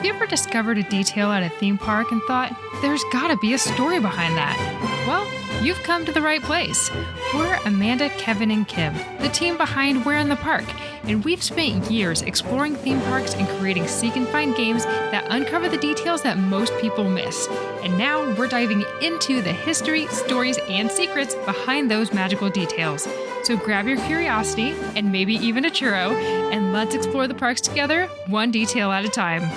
Have you ever discovered a detail at a theme park and thought, there's gotta be a story behind that? Well, you've come to the right place. We're Amanda, Kevin, and Kim, the team behind We're in the Park, and we've spent years exploring theme parks and creating seek and find games that uncover the details that most people miss. And now we're diving into the history, stories, and secrets behind those magical details. So grab your curiosity, and maybe even a churro, and let's explore the parks together, one detail at a time.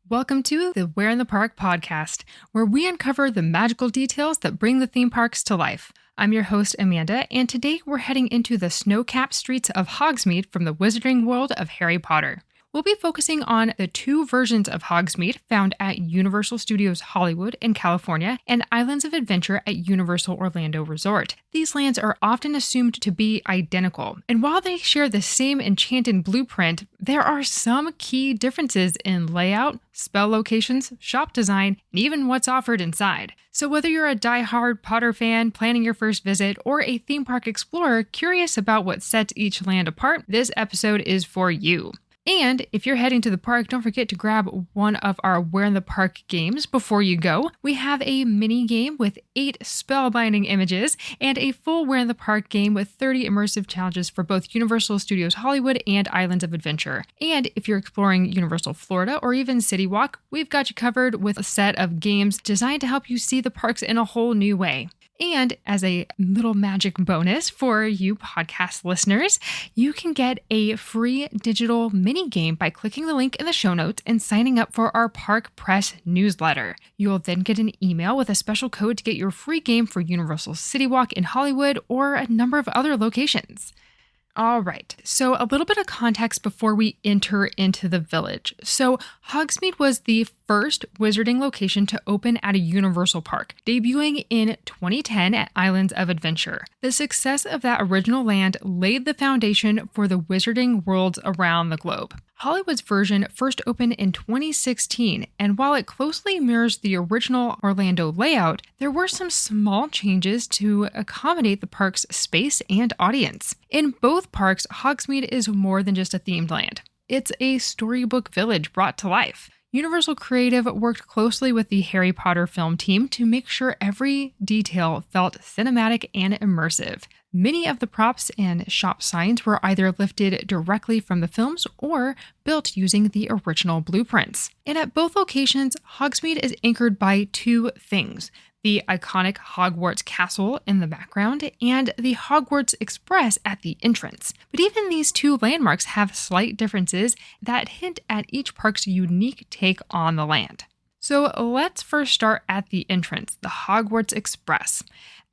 Welcome to the We're in the Park podcast, where we uncover the magical details that bring the theme parks to life. I'm your host, Amanda, and today we're heading into the snow-capped streets of Hogsmeade from the wizarding world of Harry Potter. We'll be focusing on the two versions of Hogsmeade found at Universal Studios Hollywood in California and Islands of Adventure at Universal Orlando Resort. These lands are often assumed to be identical, and while they share the same enchanted blueprint, there are some key differences in layout, spell locations, shop design, and even what's offered inside. So whether you're a die-hard Potter fan planning your first visit or a theme park explorer curious about what sets each land apart, this episode is for you. And if you're heading to the park, don't forget to grab one of our We're in the Park games before you go. We have a mini game with 8 spellbinding images and a full We're in the Park game with 30 immersive challenges for both Universal Studios Hollywood and Islands of Adventure. And if you're exploring Universal Florida or even City Walk, we've got you covered with a set of games designed to help you see the parks in a whole new way. And as a little magic bonus for you podcast listeners, you can get a free digital mini game by clicking the link in the show notes and signing up for our Park Press newsletter. You'll then get an email with a special code to get your free game for Universal City Walk in Hollywood or a number of other locations. All right, so a little bit of context before we enter into the village. So Hogsmeade was the first wizarding location to open at a Universal park, debuting in 2010 at Islands of Adventure. The success of that original land laid the foundation for the wizarding worlds around the globe. Hollywood's version first opened in 2016, and while it closely mirrors the original Orlando layout, there were some small changes to accommodate the park's space and audience. In both parks, Hogsmeade is more than just a themed land. It's a storybook village brought to life. Universal Creative worked closely with the Harry Potter film team to make sure every detail felt cinematic and immersive. Many of the props and shop signs were either lifted directly from the films or built using the original blueprints. And at both locations, Hogsmeade is anchored by two things: the iconic Hogwarts castle in the background and the Hogwarts Express at the entrance. But even these two landmarks have slight differences that hint at each park's unique take on the land. So let's first start at the entrance, the Hogwarts Express.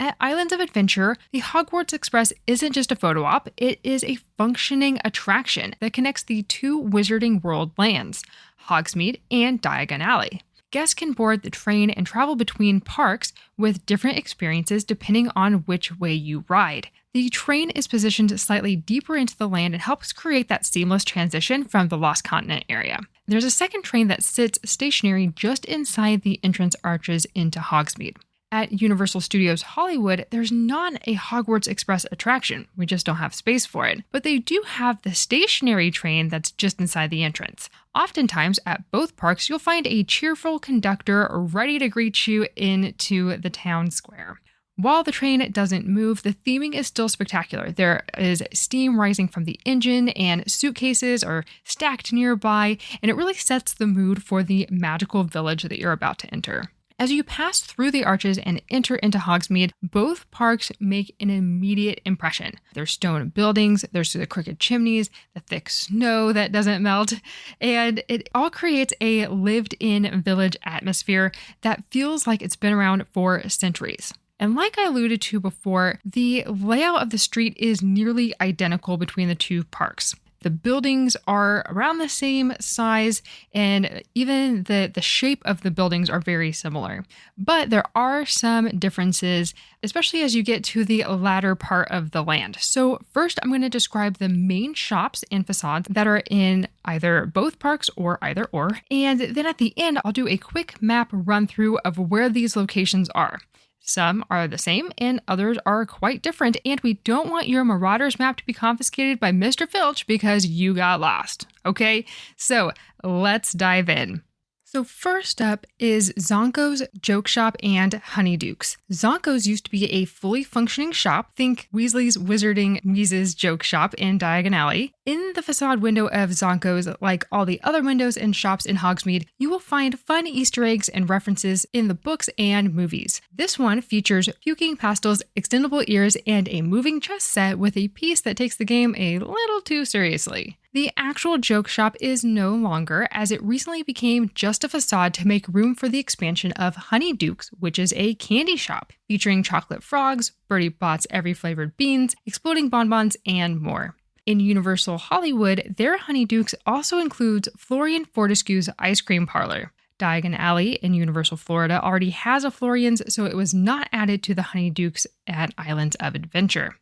At Islands of Adventure, the Hogwarts Express isn't just a photo op, it is a functioning attraction that connects the two Wizarding World lands, Hogsmeade and Diagon Alley. Guests can board the train and travel between parks with different experiences depending on which way you ride. The train is positioned slightly deeper into the land and helps create that seamless transition from the Lost Continent area. There's a second train that sits stationary just inside the entrance arches into Hogsmeade. At Universal Studios Hollywood, there's not a Hogwarts Express attraction. We just don't have space for it. But they do have the stationary train that's just inside the entrance. Oftentimes, at both parks, you'll find a cheerful conductor ready to greet you into the town square. While the train doesn't move, the theming is still spectacular. There is steam rising from the engine and suitcases are stacked nearby, and it really sets the mood for the magical village that you're about to enter. As you pass through the arches and enter into Hogsmeade, both parks make an immediate impression. There's stone buildings, there's the crooked chimneys, the thick snow that doesn't melt, and it all creates a lived-in village atmosphere that feels like it's been around for centuries. And like I alluded to before, the layout of the street is nearly identical between the two parks. The buildings are around the same size, and even the shape of the buildings are very similar. But there are some differences, especially as you get to the latter part of the land. So first, I'm going to describe the main shops and facades that are in either both parks or either or. And then at the end, I'll do a quick map run through of where these locations are. Some are the same and others are quite different, and we don't want your Marauders map to be confiscated by Mr. Filch because you got lost. Okay, so let's dive in. So first up is Zonko's Joke Shop and Honeydukes. Zonko's used to be a fully functioning shop. Think Weasley's Wizarding Wheezes Joke Shop in Diagon Alley. In the facade window of Zonko's, like all the other windows and shops in Hogsmeade, you will find fun Easter eggs and references in the books and movies. This one features puking pastels, extendable ears, and a moving chess set with a piece that takes the game a little too seriously. The actual joke shop is no longer, as it recently became just a facade to make room for the expansion of Honeydukes, which is a candy shop featuring chocolate frogs, Bertie Bott's every flavored beans, exploding bonbons, and more. In Universal Hollywood, their Honeydukes also includes Florian Fortescue's ice cream parlor. Diagon Alley in Universal Florida already has a Florian's, so it was not added to the Honeydukes at Islands of Adventure.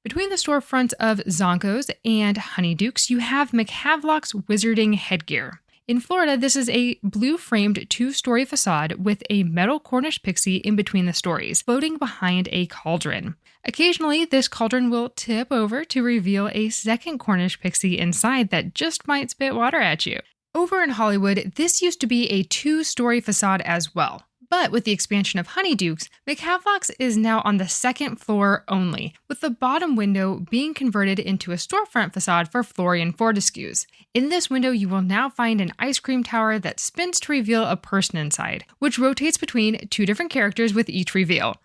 Between the storefronts of Zonko's and Honeydukes, you have McHavelock's Wizarding Headgear. In Florida, this is a blue-framed 2-story facade with a metal Cornish pixie in between the stories, floating behind a cauldron. Occasionally, this cauldron will tip over to reveal a second Cornish pixie inside that just might spit water at you. Over in Hollywood, this used to be a 2-story facade as well. But with the expansion of Honeydukes, McHavelock's is now on the 2nd floor only, with the bottom window being converted into a storefront facade for Florian Fortescue's. In this window, you will now find an ice cream tower that spins to reveal a person inside, which rotates between 2 different characters with each reveal.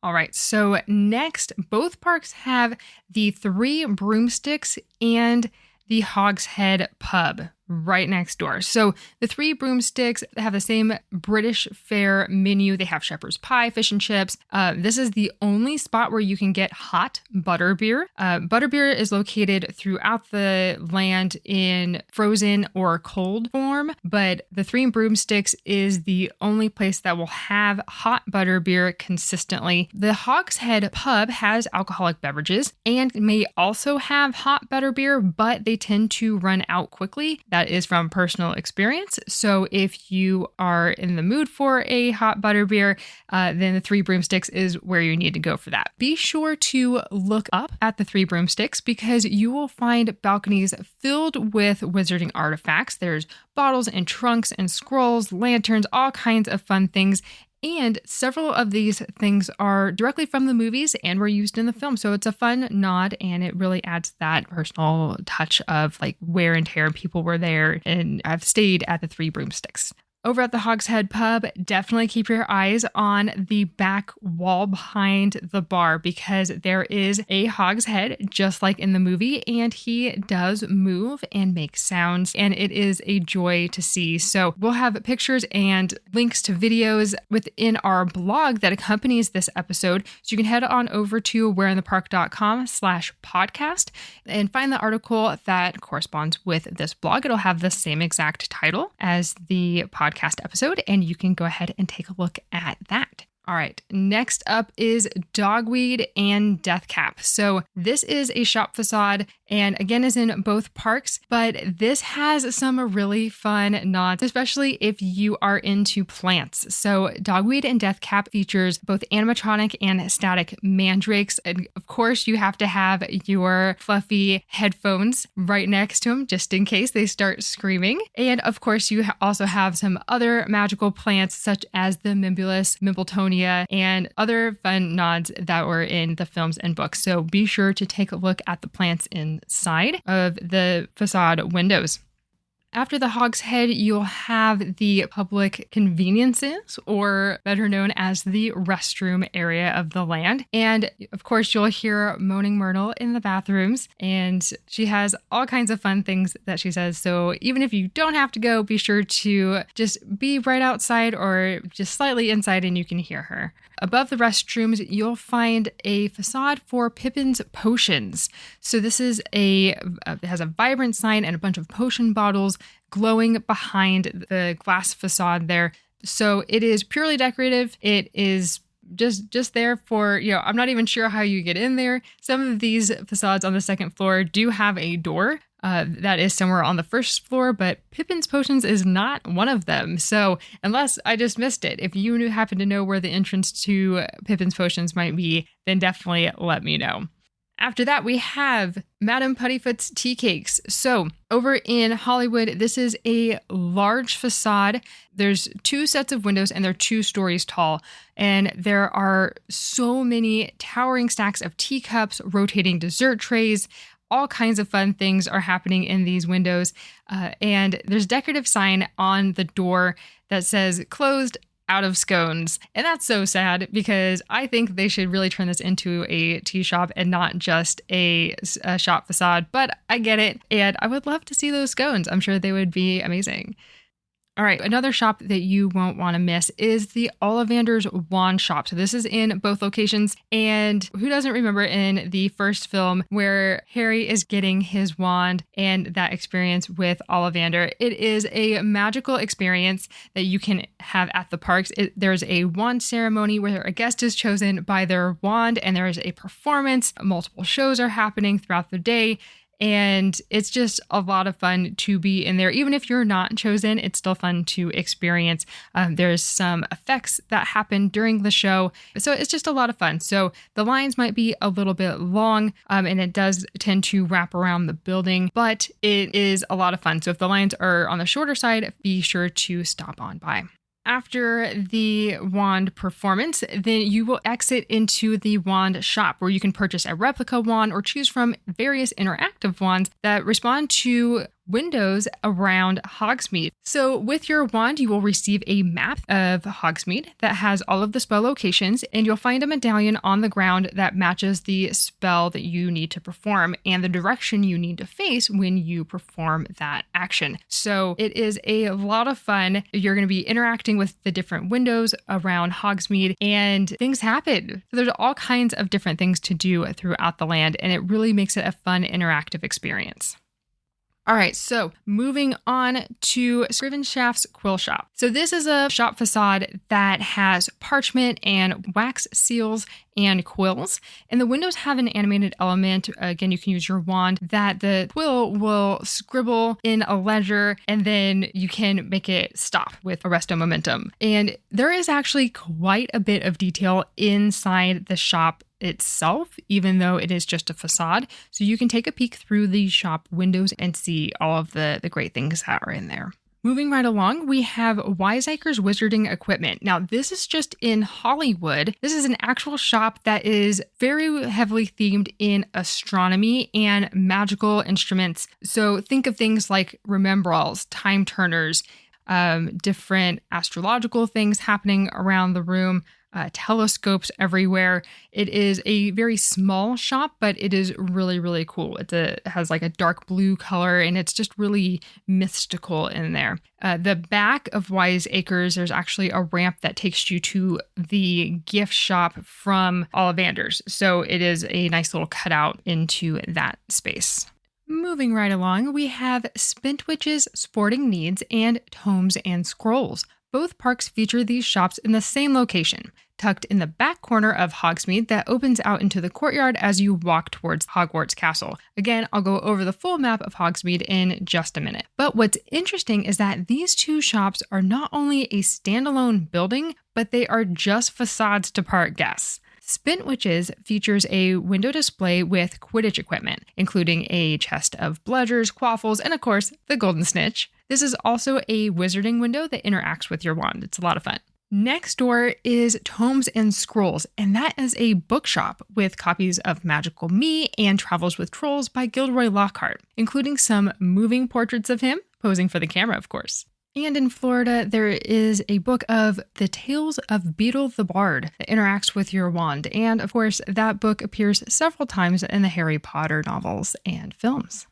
All right, so next, both parks have the 3 Broomsticks and the Hogshead pub right next door. So the 3 Broomsticks have the same British fare menu. They have shepherd's pie, fish and chips. This is the only spot where you can get hot butterbeer. Butterbeer is located throughout the land in frozen or cold form, but the 3 Broomsticks is the only place that will have hot butterbeer consistently. The Hogshead pub has alcoholic beverages and may also have hot butterbeer, but they tend to run out quickly. That is from personal experience. So if you are in the mood for a hot butterbeer, then the 3 Broomsticks is where you need to go for that. Be sure to look up at the 3 Broomsticks because you will find balconies filled with wizarding artifacts. There's bottles and trunks and scrolls, lanterns, all kinds of fun things. And several of these things are directly from the movies and were used in the film. So it's a fun nod and it really adds that personal touch of like wear and tear. People were there and I've stayed at the 3 Broomsticks. Over at the Hogshead pub, definitely keep your eyes on the back wall behind the bar because there is a Hogshead just like in the movie and he does move and make sounds and it is a joy to see. So we'll have pictures and links to videos within our blog that accompanies this episode. So you can head on over to whereinthepark.com/podcast and find the article that corresponds with this blog. It'll have the same exact title as the podcast episode, and you can go ahead and take a look at that. All right, next up is Dogweed and Deathcap. So this is a shop facade and again is in both parks, but this has some really fun nods, especially if you are into plants. So Dogweed and Deathcap features both animatronic and static mandrakes. And of course, you have to have your fluffy headphones right next to them just in case they start screaming. And of course, you also have some other magical plants such as the Mimbulus, Mimbletonia, and other fun nods that were in the films and books. So be sure to take a look at the plants inside of the facade windows. After the Hogshead, you'll have the public conveniences, or better known as the restroom area of the land. And of course, you'll hear Moaning Myrtle in the bathrooms, and she has all kinds of fun things that she says. So even if you don't have to go, be sure to just be right outside or just slightly inside and you can hear her. Above the restrooms, you'll find a facade for Pippin's Potions. So this is it has a vibrant sign and a bunch of potion bottles glowing behind the glass facade there. So it is purely decorative. It is just there for, I'm not even sure how you get in there. Some of these facades on the 2nd floor do have a door. that is somewhere on the first floor, but Pippin's Potions is not one of them. So unless I just missed it, if you happen to know where the entrance to Pippin's Potions might be, then definitely let me know. After that, we have Madame Puttyfoot's Tea Cakes. So over in Hollywood, this is a large facade. There's 2 sets of windows and they're 2 stories tall. And there are so many towering stacks of teacups, rotating dessert trays. All kinds of fun things are happening in these windows. And there's a decorative sign on the door that says closed out of scones. And that's so sad because I think they should really turn this into a tea shop and not just a shop facade. But I get it. And I would love to see those scones. I'm sure they would be amazing. All right, another shop that you won't want to miss is the Ollivander's Wand Shop. So this is in both locations. And who doesn't remember in the first film where Harry is getting his wand and that experience with Ollivander? It is a magical experience that you can have at the parks. There's a wand ceremony where a guest is chosen by their wand and there is a performance. Multiple shows are happening throughout the day. And it's just a lot of fun to be in there. Even if you're not chosen, it's still fun to experience. There's some effects that happen during the show. So it's just a lot of fun. So the lines might be a little bit long and it does tend to wrap around the building, but it is a lot of fun. So if the lines are on the shorter side, be sure to stop on by. After the wand performance, then you will exit into the wand shop where you can purchase a replica wand or choose from various interactive wands that respond to windows around Hogsmeade. So with your wand, you will receive a map of Hogsmeade that has all of the spell locations, and you'll find a medallion on the ground that matches the spell that you need to perform and the direction you need to face when you perform that action. So it is a lot of fun. You're going to be interacting with the different windows around Hogsmeade and things happen. So there's all kinds of different things to do throughout the land, and it really makes it a fun interactive experience. All right, so moving on to Scrivenshaft's Quill Shop. So this is a shop facade that has parchment and wax seals and quills. And the windows have an animated element. Again, you can use your wand that the quill will scribble in a ledger and then you can make it stop with Arresto Momentum. And there is actually quite a bit of detail inside the shop itself, even though it is just a facade. So you can take a peek through the shop windows and see all of the great things that are in there. Moving right along, we have Wiseacre's Wizarding Equipment. Now, this is just in Hollywood. This is an actual shop that is very heavily themed in astronomy and magical instruments. So think of things like remembrals, time turners, different astrological things happening around the room, telescopes everywhere. It is a very small shop, but it is really, really cool. It has like a dark blue color and it's just really mystical in there. The back of Wiseacres, there's actually a ramp that takes you to the gift shop from Ollivander's. So it is a nice little cutout into that space. Moving right along, we have Spintwitch's Sporting Needs and Tomes and Scrolls. Both parks feature these shops in the same location, tucked in the back corner of Hogsmeade that opens out into the courtyard as you walk towards Hogwarts Castle. Again, I'll go over the full map of Hogsmeade in just a minute. But what's interesting is that these two shops are not only a standalone building, but they are just facades to park guests. Spintwitches features a window display with Quidditch equipment, including a chest of bludgers, quaffles, and of course, the golden snitch. This is also a wizarding window that interacts with your wand. It's a lot of fun. Next door is Tomes and Scrolls, and that is a bookshop with copies of Magical Me and Travels with Trolls by Gilderoy Lockhart, including some moving portraits of him, posing for the camera, of course. And in Florida, there is a book of The Tales of Beetle the Bard that interacts with your wand. And of course, that book appears several times in the Harry Potter novels and films.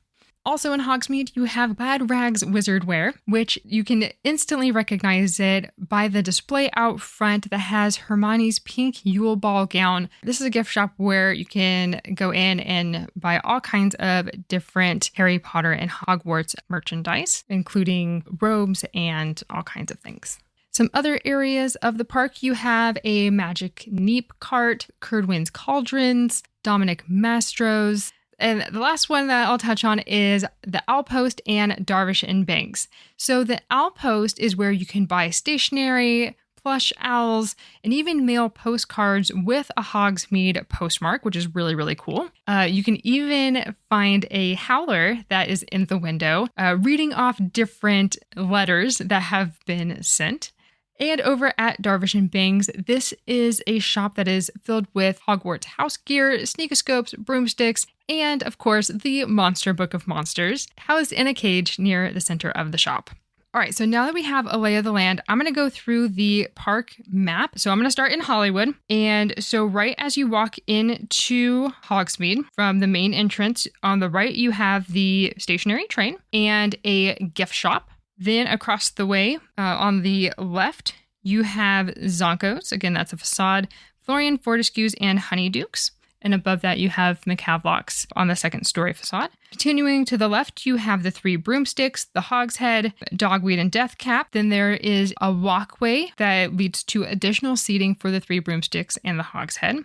Also in Hogsmeade, you have Bad Rags Wizard Wear, which you can instantly recognize it by the display out front that has Hermione's pink Yule Ball gown. This is a gift shop where you can go in and buy all kinds of different Harry Potter and Hogwarts merchandise, including robes and all kinds of things. Some other areas of the park, you have a Magic Neep cart, Curdwin's Cauldrons, Dominic Mastro's, And the last one that I'll touch on is the Outpost and Darvish and Banks. So the Outpost is where you can buy stationery, plush owls, and even mail postcards with a Hogsmeade postmark, which is really, really cool. You can even find a howler that is in the window, reading off different letters that have been sent. And over at Darvish and Bangs, this is a shop that is filled with Hogwarts house gear, sneakoscopes, broomsticks, and of course, the Monster Book of Monsters, housed in a cage near the center of the shop. All right, so now that we have a lay of the land, I'm going to go through the park map. So I'm going to start in Hollywood. And so right as you walk into Hogsmeade from the main entrance, on the right, you have the stationary train and a gift shop. Then across the way, on the left, you have Zonko's. Again, that's a facade. Florian Fortescue's and Honeydukes. And above that, you have McCavlock's on the second story facade. Continuing to the left, you have the 3 Broomsticks, the Hogshead, Dogweed, and Deathcap. Then there is a walkway that leads to additional seating for the 3 Broomsticks and the Hogshead,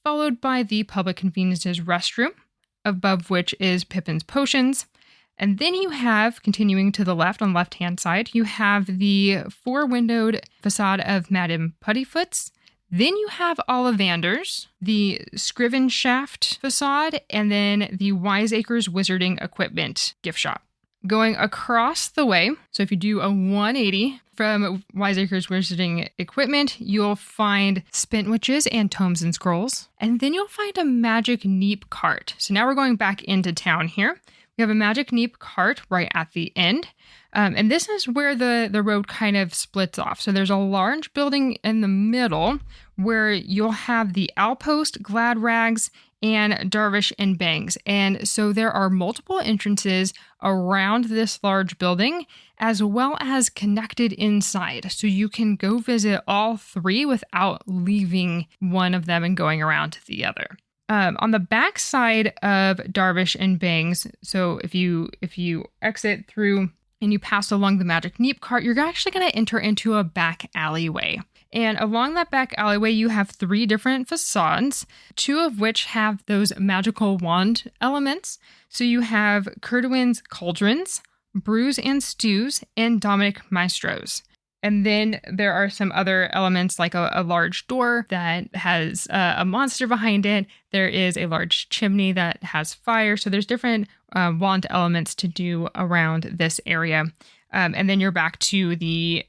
followed by the Public Conveniences restroom, above which is Pippin's Potions. And then you have, continuing to the left, on the left-hand side, you have the 4-windowed facade of Madame Puttyfoot's. Then you have Ollivander's, the Scrivenshaft facade, and then the Wiseacres Wizarding Equipment gift shop. Going across the way, so if you do a 180 from Wiseacres Wizarding Equipment, you'll find Spintwitches and Tomes and Scrolls. And then you'll find a Magic Neep cart. So now we're going back into town here. We have a Magic Neep cart right at the end. And this is where the road kind of splits off. So there's a large building in the middle where you'll have the Outpost, Glad Rags, and Darvish and Bangs. And so there are multiple entrances around this large building, as well as connected inside. So you can go visit all 3 without leaving one of them and going around to the other. On the back side of Darvish and Bangs, so if you exit through and you pass along the Magic Neep cart, you're actually going to enter into a back alleyway. And along that back alleyway, you have 3 different facades, 2 of which have those magical wand elements. So you have Curdwin's Cauldrons, Brews and Stews, and Dominic Maestros. And then there are some other elements like a large door that has a monster behind it. There is a large chimney that has fire. So there's different wand elements to do around this area. And then you're back to the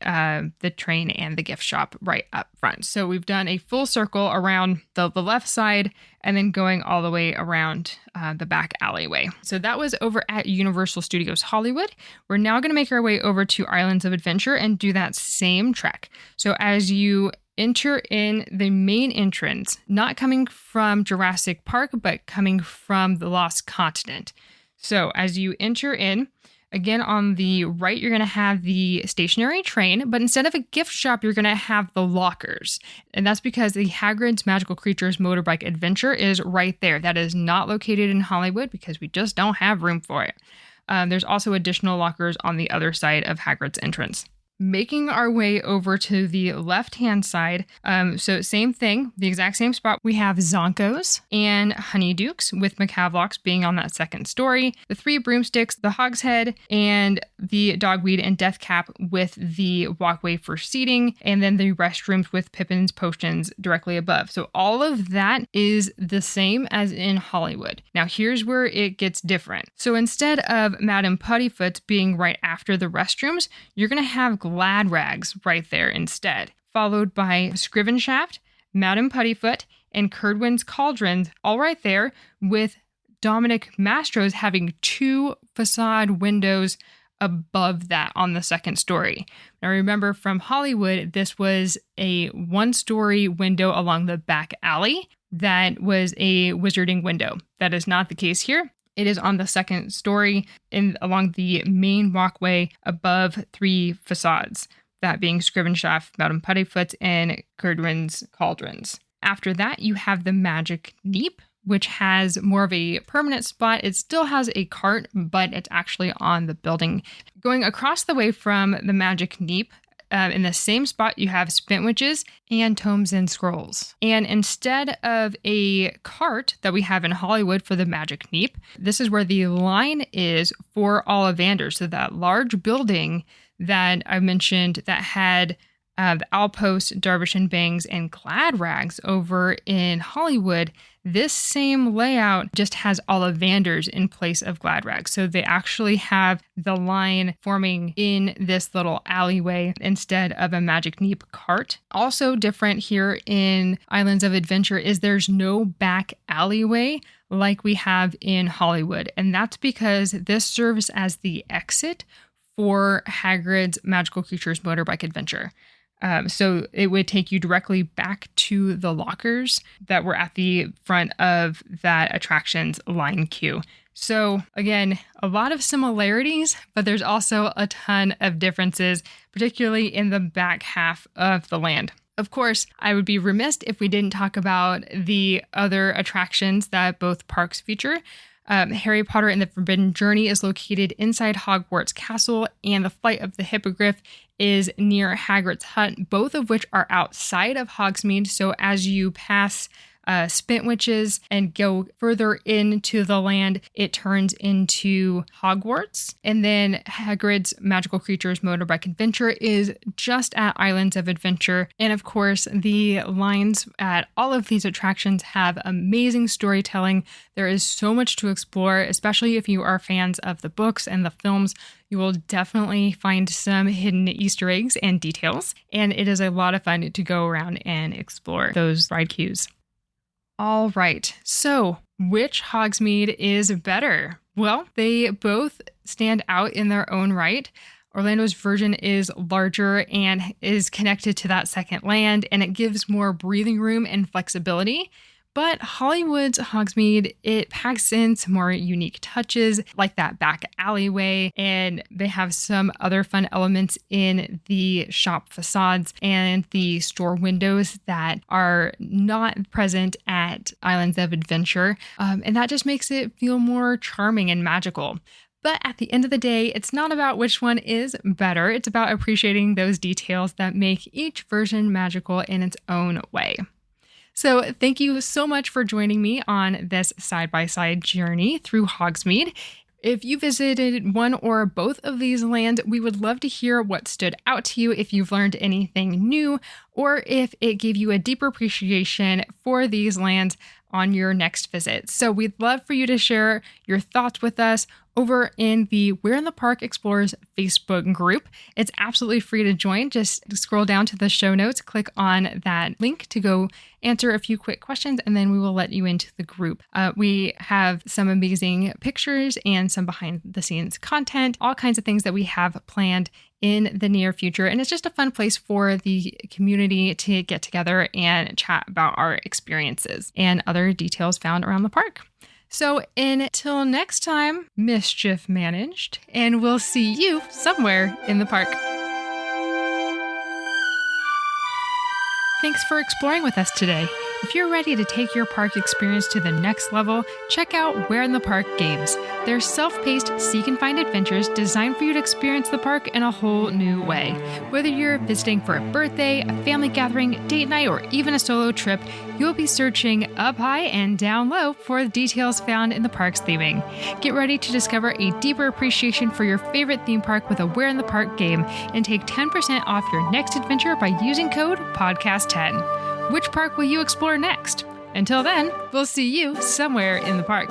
train and the gift shop right up front. So we've done a full circle around the left side and then going all the way around the back alleyway. So that was over at Universal Studios Hollywood. We're now going to make our way over to Islands of Adventure and do that same trek. So as you enter in the main entrance, not coming from Jurassic Park, but coming from the Lost Continent. So as you enter in, again, on the right, you're going to have the stationary train, but instead of a gift shop, you're going to have the lockers. And that's because the Hagrid's Magical Creatures Motorbike Adventure is right there. That is not located in Hollywood because we just don't have room for it. There's also additional lockers on the other side of Hagrid's entrance. Making our way over to the left-hand side, so same thing, the exact same spot. We have Zonko's and Honeydukes, with McCavlock's being on that second story, the 3 Broomsticks, the Hogshead, and the Dogweed and Deathcap with the walkway for seating, and then the restrooms with Pippin's Potions directly above. So all of that is the same as in Hollywood. Now here's where it gets different. So instead of Madame Puttyfoot's being right after the restrooms, you're going to have Glad Rags right there instead, followed by Scrivenshaft, Madame Puttyfoot, and Curdwin's Cauldrons, all right there, with Dominic Maestros having 2 facade windows above that on the second story. Now remember, from Hollywood, this was a 1-story window along the back alley that was a wizarding window. That is not the case here. It is on the second story along the main walkway above 3 facades, that being Scrivenshaft, Madame Puttyfoot, and Curdwin's Cauldrons. After that, you have the Magic Neep, which has more of a permanent spot. It still has a cart, but it's actually on the building. Going across the way from the Magic Neep, in the same spot, you have spintwitches and tomes and scrolls. And instead of a cart that we have in Hollywood for the Magic Neep, this is where the line is for Ollivander. So that large building that I mentioned that had the Outpost, Darvish and Bangs, and Glad Rags over in Hollywood, this same layout just has Ollivanders in place of Glad Rags. So they actually have the line forming in this little alleyway instead of a Magic Neep cart. Also different here in Islands of Adventure is there's no back alleyway like we have in Hollywood. And that's because this serves as the exit for Hagrid's Magical Creatures Motorbike Adventure. So it would take you directly back to the lockers that were at the front of that attraction's line queue. So again, a lot of similarities, but there's also a ton of differences, particularly in the back half of the land. Of course, I would be remiss if we didn't talk about the other attractions that both parks feature. Harry Potter and the Forbidden Journey is located inside Hogwarts Castle, and the Flight of the Hippogriff is near Hagrid's Hut, both of which are outside of Hogsmeade. So as you pass Spintwitches and go further into the land, it turns into Hogwarts. And then Hagrid's Magical Creatures Motorbike Adventure is just at Islands of Adventure. And of course, the lines at all of these attractions have amazing storytelling. There is so much to explore, especially if you are fans of the books and the films. You will definitely find some hidden Easter eggs and details. And it is a lot of fun to go around and explore those ride queues. All right, so which Hogsmeade is better? Well, they both stand out in their own right. Orlando's version is larger and is connected to that second land, and it gives more breathing room and flexibility. But Hollywood's Hogsmeade, it packs in some more unique touches like that back alleyway, and they have some other fun elements in the shop facades and the store windows that are not present at Islands of Adventure. And that just makes it feel more charming and magical. But at the end of the day, it's not about which one is better. It's about appreciating those details that make each version magical in its own way. So thank you so much for joining me on this side-by-side journey through Hogsmeade. If you visited one or both of these lands, we would love to hear what stood out to you, if you've learned anything new, or if it gave you a deeper appreciation for these lands on your next visit. So we'd love for you to share your thoughts with us over in the We're in the Park Explorers Facebook group. It's absolutely free to join. Just scroll down to the show notes, click on that link to go answer a few quick questions, and then we will let you into the group. We have some amazing pictures and some behind the scenes content, all kinds of things that we have planned in the near future. And it's just a fun place for the community to get together and chat about our experiences and other details found around the park. So until next time, mischief managed, and we'll see you somewhere in the park. Thanks for exploring with us today. If you're ready to take your park experience to the next level, check out Where in the Park Games. They're self-paced seek and find adventures designed for you to experience the park in a whole new way. Whether you're visiting for a birthday, a family gathering, date night, or even a solo trip, you'll be searching up high and down low for the details found in the park's theming. Get ready to discover a deeper appreciation for your favorite theme park with a Where in the Park game and take 10% off your next adventure by using code PODCAST10. Which park will you explore next? Until then, we'll see you somewhere in the park.